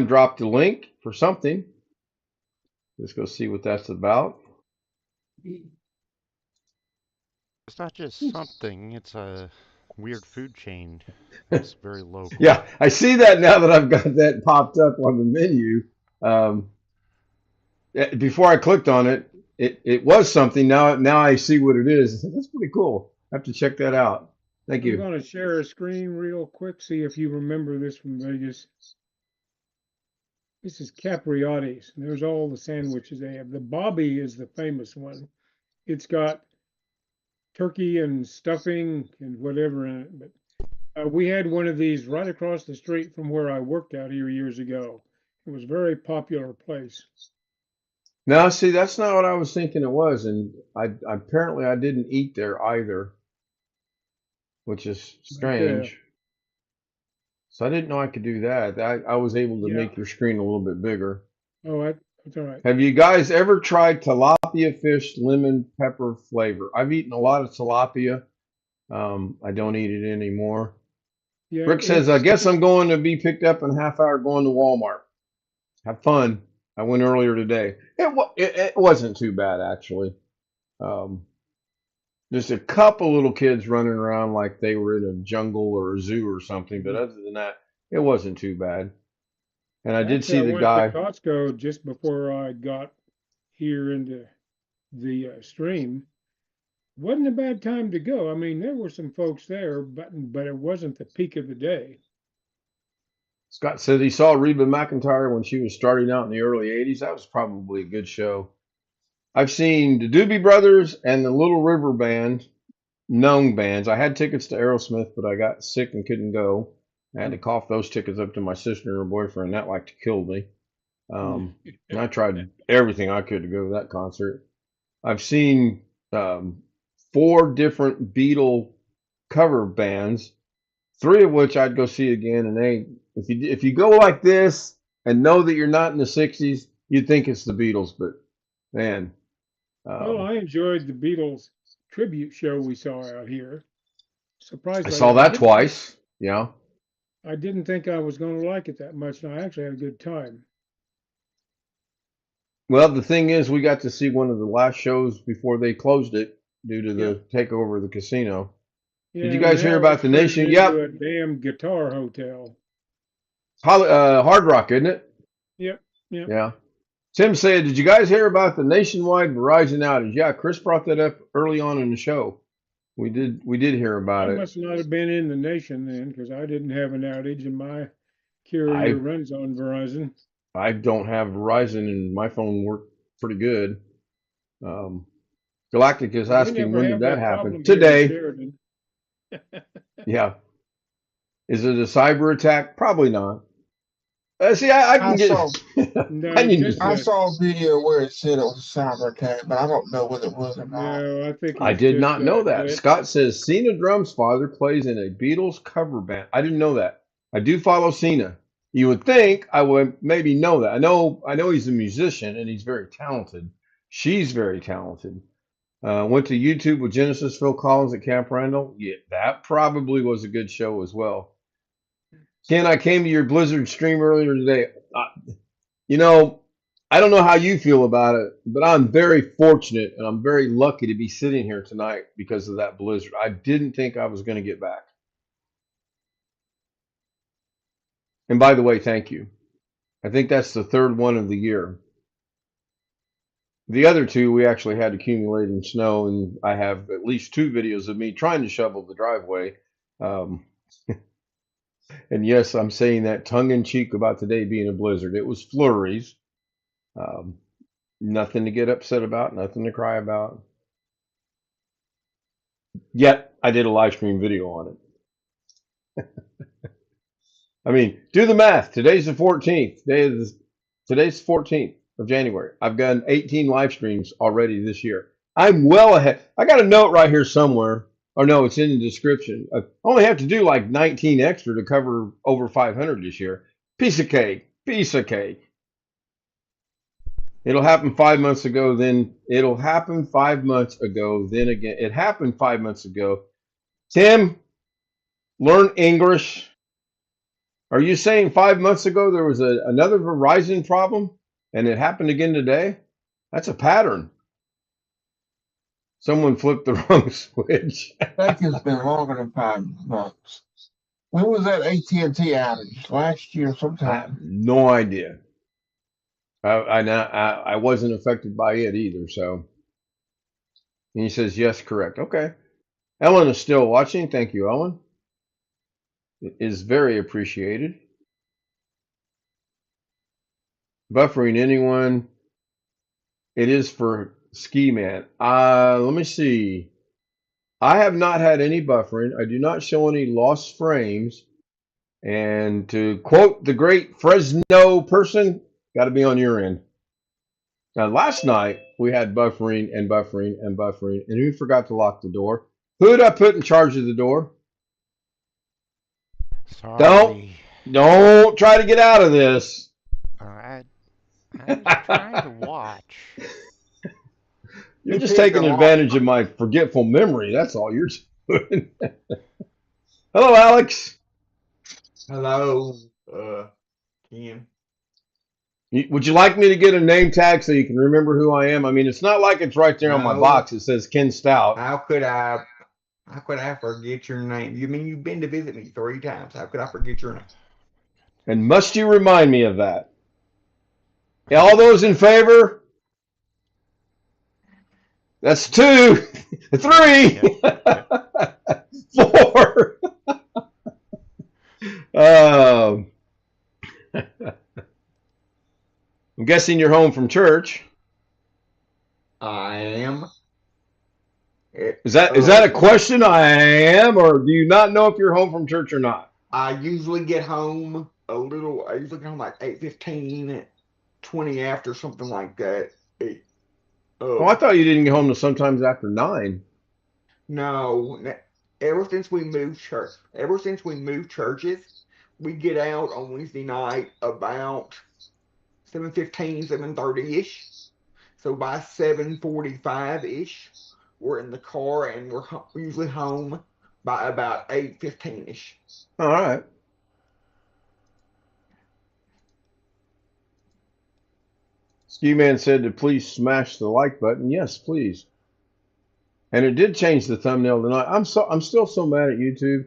S2: dropped a link for something. Let's go see what that's about.
S6: It's not just something, it's a weird food chain. It's very local.
S2: Yeah, I see that now that I've got that popped up on the menu. Before I clicked on it, it was something. Now I see what it is. That's pretty cool. I have to check that out. Thank
S1: I'm
S2: you.
S1: going to share a screen real quick, see if you remember this from Vegas. This is Capriotti's, and there's all the sandwiches they have. The Bobby is the famous one. It's got turkey and stuffing and whatever in it. But we had one of these right across the street from where I worked out here years ago. It was a very popular place.
S2: No, see, that's not what I was thinking it was, and I apparently I didn't eat there either, which is strange. So I didn't know I could do that. I was able to make your screen a little bit bigger.
S1: Oh, that's all right.
S2: Have you guys ever tried tilapia fish lemon pepper flavor? I've eaten a lot of tilapia. I don't eat it anymore.
S1: Yeah,
S2: Rick says, I guess I'm going to be picked up in a half hour going to Walmart. Have fun. I went earlier today. It wasn't too bad, actually. Just a couple little kids running around like they were in a jungle or a zoo or something. But other than that, it wasn't too bad. And I did see the guy.
S1: I went to Costco just before I got here into the stream. Wasn't a bad time to go. I mean, there were some folks there, but it wasn't the peak of the day.
S2: Scott said he saw Reba McEntire when she was starting out in the early 80s. That was probably a good show. I've seen the Doobie Brothers and the Little River Band, known bands. I had tickets to Aerosmith, but I got sick and couldn't go. I had to cough those tickets up to my sister and her boyfriend. That like to kill me. And I tried everything I could to go to that concert. I've seen 4 different Beatle cover bands, 3 of which I'd go see again. And if you go like this and know that you're not in the 60s, you'd think it's the Beatles. But man,
S1: well, I enjoyed the Beatles tribute show we saw out here. Surprisingly,
S2: I saw that twice. Yeah.
S1: I didn't think I was going to like it that much, and I actually had a good time.
S2: Well, the thing is, we got to see one of the last shows before they closed it due to the takeover of the casino.
S1: Yeah,
S2: did you guys hear about the Nation? Yep.
S1: A damn guitar hotel.
S2: Hard Rock, isn't it?
S1: Yep.
S2: Yeah. Tim said, did you guys hear about the nationwide Verizon outage? Yeah, Chris brought that up early on in the show. We did hear about it.
S1: I must not have been in the Nation then, because I didn't have an outage, and my carrier runs on Verizon.
S2: I don't have Verizon, and my phone worked pretty good. Galactic is asking, when did that happen? Today. Yeah. Is it a cyber attack? Probably not. See, I
S4: I
S2: can get.
S4: saw
S2: I
S1: No,
S2: can
S1: just
S2: just.
S4: I
S1: a
S4: saw a video where it said it was a cyber attack, but I don't know whether it was or not.
S1: no. I think
S2: I
S1: it's
S2: did
S1: just
S2: not know
S1: a
S2: that.
S1: glitch.
S2: Scott says Cena Drum's father plays in a Beatles cover band. I didn't know that. I do follow Cena. You would think I would maybe know that. I know he's a musician and he's very talented. She's very talented. Went to YouTube with Genesis Phil Collins at Camp Randall. Yeah, that probably was a good show as well. Ken, I came to your Blizzard stream earlier today. You know, I don't know how you feel about it, but I'm very fortunate and I'm very lucky to be sitting here tonight because of that blizzard. I didn't think I was going to get back. And by the way, thank you. I think that's the third one of the year. The other two we actually had accumulating snow, and I have at least two videos of me trying to shovel the driveway. Um, and yes, I'm saying that tongue in cheek about today being a blizzard. It was flurries. Um, Nothing to get upset about, nothing to cry about. Yet I did a live stream video on it. I mean, do the math. Today's the 14th. Today's the 14th of January. I've done 18 live streams already this year. I'm well ahead. I got a note right here somewhere. Or no, it's in the description. I only have to do like 19 extra to cover over 500 this year. Piece of cake. Piece of cake. It'll happen 5 months ago, then it'll happen 5 months ago, then again. It happened 5 months ago. Tim, learn English. Are you saying 5 months ago there was another Verizon problem and it happened again today? That's a pattern. Someone flipped the wrong switch.
S4: I think it's been longer than 5 months. When was that AT&T outage? Last year
S2: I have
S4: sometime.
S2: no idea. I wasn't affected by it either. So, and he says, yes, correct. Okay. Ellen is still watching. Thank you, Ellen. It is very appreciated. Buffering anyone. It is for Ski Man. Let me see. I have not had any buffering. I do not show any lost frames. And to quote the great Fresno person, got to be on your end. Now, last night we had buffering and buffering and buffering, and who forgot to lock the door? Who did I put in charge of the door? Don't,
S6: Sorry.
S2: don't try to get out of this.
S6: I I was trying to watch.
S2: You're
S4: He
S2: just
S4: picked the
S2: taking
S4: lock.
S2: advantage of my forgetful memory. That's all you're doing. Hello, Alex.
S7: Hello, Ken.
S2: Would you like me to get a name tag so you can remember who I am? I mean, it's not like it's right there on my
S7: No,
S2: box. It says Ken Stout.
S7: how could I? How could I forget your name? You mean you've been to visit me 3 times? How could I forget your name?
S2: And must you remind me of that? All those in favor? That's 2, 3,
S6: Yep.
S2: 4. Um, I'm guessing you're home from church.
S7: I am.
S2: Is that a question? I am, or do you not know if you're home from church or not?
S7: I usually get home a little. I usually get home like 8:15, 20 after, something like that.
S2: Oh, I thought you didn't get home till sometimes after 9.
S7: No, ever since we moved churches, we get out on Wednesday night about 7:15, 7:30 ish. So by 7:45 ish, we're in the car and we're usually home by about 8:15 ish.
S2: All right. Ski Man said to please smash the like button. Yes, please. And it did change the thumbnail tonight. I'm still so mad at YouTube.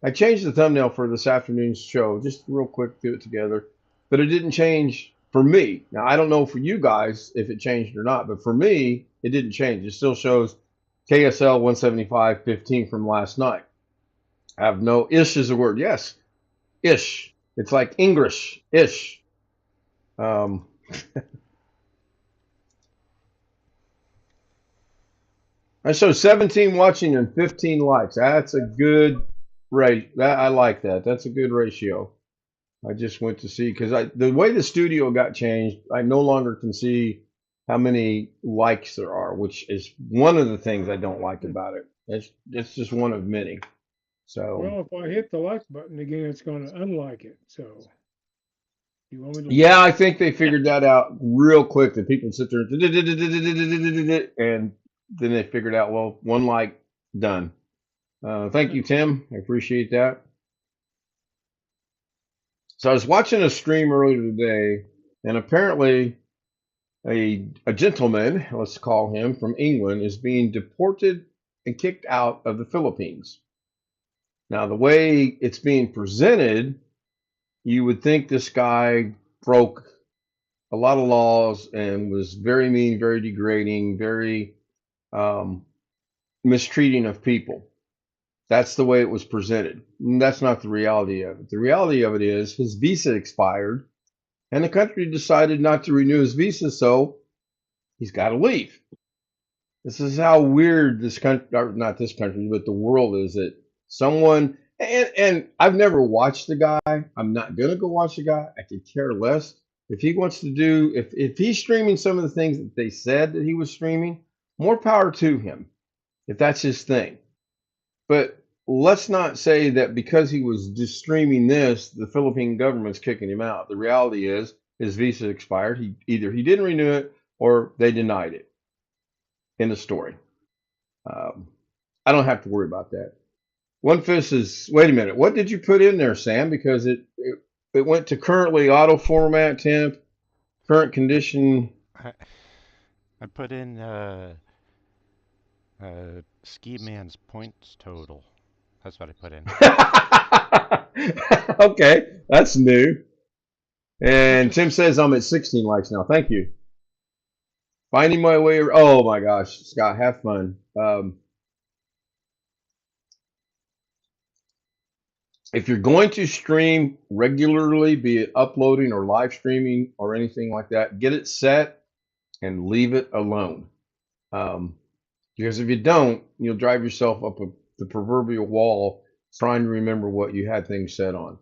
S2: I changed the thumbnail for this afternoon's show, just real quick, do it together. But it didn't change for me. Now I don't know for you guys if it changed or not, but for me, it didn't change. It still shows KSL 175.15 from last night. I have no ish is a word. Yes, ish. It's like English ish. I show 17 watching and 15 likes. That's a good rate. I like that. That's a good ratio. I just went to see because the way the studio got changed, I no longer can see how many likes there are, which is one of the things I don't like about it. It's just one of many. So
S1: Well, if I hit the like button again, it's going to unlike it. So you want me to?
S2: yeah, I think they figured that out real quick. That people sit there and then they figured out, well, one like, done. Thank you, Tim. I appreciate that. So I was watching a stream earlier today, and apparently a gentleman, let's call him, from England, is being deported and kicked out of the Philippines. Now, the way it's being presented, you would think this guy broke a lot of laws and was very mean, very degrading, very mistreating of people. That's the way it was presented. And that's not the reality of it. The reality of it is his visa expired, and the country decided not to renew his visa, so he's got to leave. This is how weird this country, or not this country, but the world is, that someone, and I've never watched the guy. I'm not going to go watch the guy. I could care less. If he wants to do, if he's streaming some of the things that they said that he was streaming, more power to him, if that's his thing. But let's not say that because he was just streaming this, the Philippine government's kicking him out. The reality is his visa expired. Either he didn't renew it or they denied it. End of story. I don't have to worry about that. One Fist is, wait a minute, what did you put in there, Sam? Because it went to currently auto format temp, current condition.
S6: I put in Ski Man's points total. That's what I put in.
S2: Okay, that's new. And Tim says I'm at 16 likes now. Thank you. Finding my way. Oh my gosh, Scott, have fun. If you're going to stream regularly, be it uploading or live streaming or anything like that, get it set and leave it alone. Because if you don't, you'll drive yourself up the proverbial wall trying to remember what you had things set on.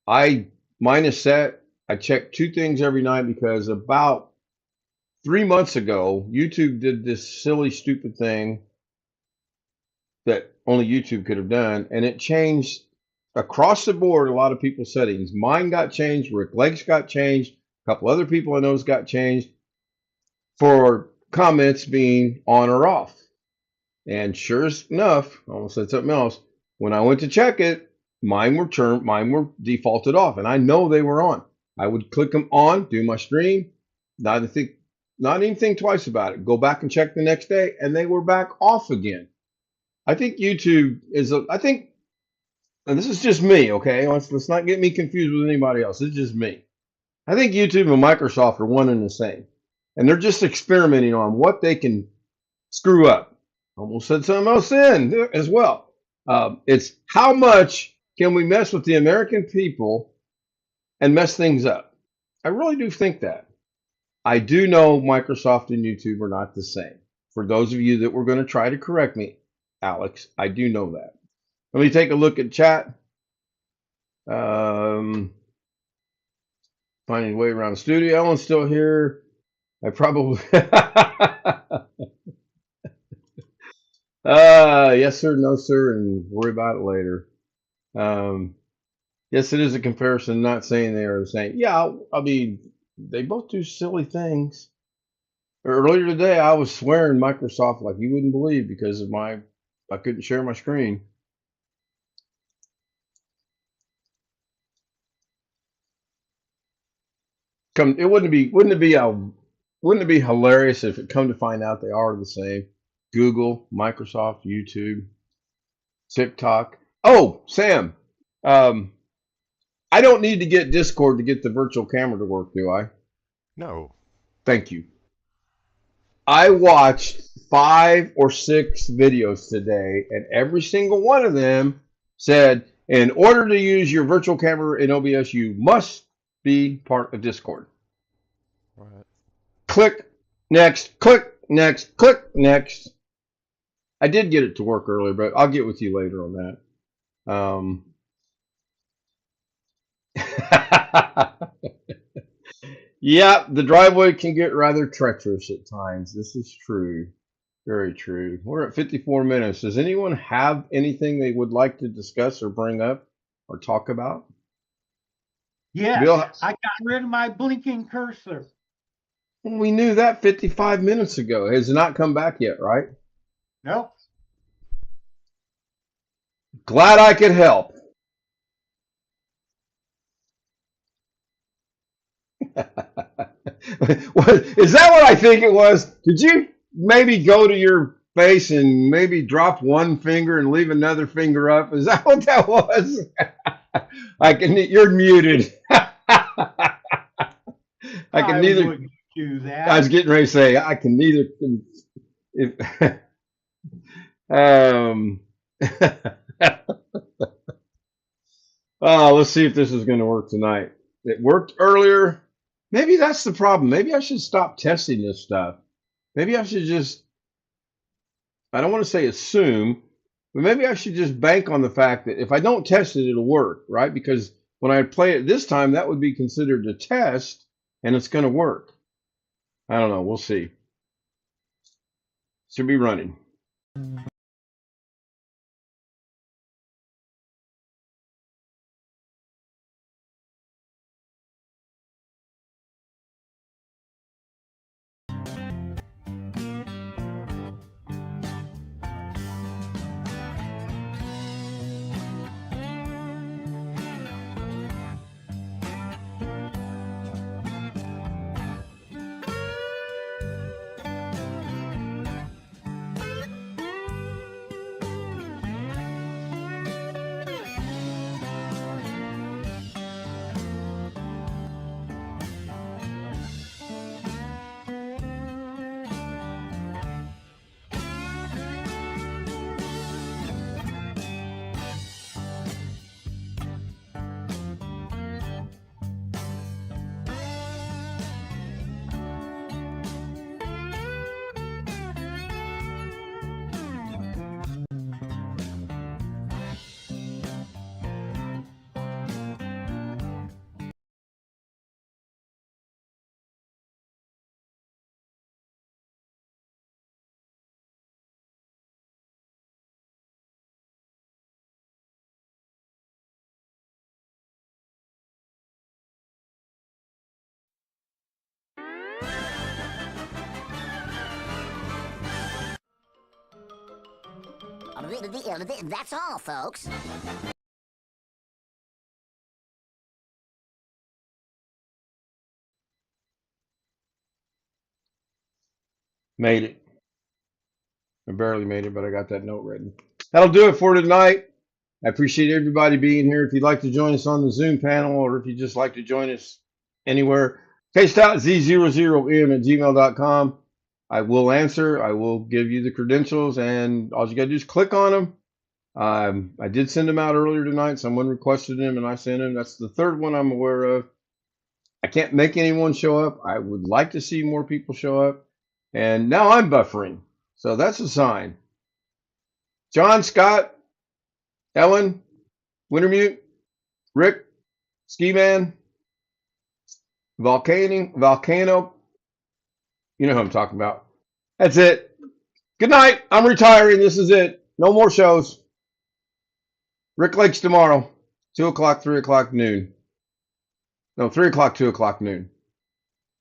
S2: Mine is set. I check two things every night because about 3 months ago, YouTube did this silly, stupid thing that only YouTube could have done, and it changed across the board a lot of people's settings. Mine got changed, Rick Legs got changed, a couple other people I know's got changed for comments being on or off. And sure enough, I almost said something else. When I went to check it, mine were defaulted off, and I know they were on. I would click them on, do my stream, not even think twice about it. Go back and check the next day, and they were back off again. I think YouTube is and this is just me, okay? Let's not get me confused with anybody else. It's just me. I think YouTube and Microsoft are one and the same, and they're just experimenting on what they can screw up. Almost said something else in as well. It's how much can we mess with the American people and mess things up? I really do think that. I do know Microsoft and YouTube are not the same. For those of you that were going to try to correct me, Alex, I do know that. Let me take a look at chat. Finding a way around the studio. Ellen's still here. I probably... yes, sir, no, sir, and worry about it later. Yes, it is a comparison, not saying they are the same. Yeah, I mean, they both do silly things. Earlier today, I was swearing Microsoft like you wouldn't believe because of I couldn't share my screen. It wouldn't it be hilarious if it come to find out they are the same? Google, Microsoft, YouTube, TikTok. Oh, Sam, I don't need to get Discord to get the virtual camera to work, do I?
S6: No.
S2: Thank you. I watched 5 or 6 videos today, and every single one of them said, in order to use your virtual camera in OBS, you must be part of Discord.
S6: What?
S2: Click next, click next, click next. I did get it to work earlier, but I'll get with you later on that. Yeah, the driveway can get rather treacherous at times. This is true. Very true. We're at 54 minutes. Does anyone have anything they would like to discuss or bring up or talk about?
S5: Yes,
S2: Bill,
S5: I got rid of my blinking cursor.
S2: we knew that 55 minutes ago. It has not come back yet, right?
S5: Nope.
S2: Glad I could help. Is that what I think it was? Did you maybe go to your face and maybe drop one finger and leave another finger up? Is that what that was? You're muted. I can neither.
S5: Wouldn't do that.
S2: I was getting ready to say I can neither. If, oh, let's see if this is going to work tonight. It worked earlier. Maybe that's the problem. Maybe I should stop testing this stuff. Maybe I should just, I don't want to say assume, but maybe I should just bank on the fact that if I don't test it, it'll work, right? Because when I play it this time, that would be considered a test and it's going to work. I don't know. We'll see. Should be running.
S8: That's all, folks.
S2: Made it. I barely made it, but I got that note written. That'll do it for tonight. I appreciate everybody being here. If you'd like to join us on the Zoom panel or if you'd just like to join us anywhere, Stout Z00M@gmail.com. I will answer. I will give you the credentials, and all you got to do is click on them. I did send them out earlier tonight. Someone requested them, and I sent them. That's the third one I'm aware of. I can't make anyone show up. I would like to see more people show up. And now I'm buffering. So that's a sign. John, Scott, Ellen, Wintermute, Rick, Ski Man, Volcano. You know who I'm talking about. That's it. Good night. I'm retiring. This is it. No more shows. Rick Lakes tomorrow. 2 o'clock, 3 o'clock, noon. No, 3 o'clock, 2 o'clock, noon.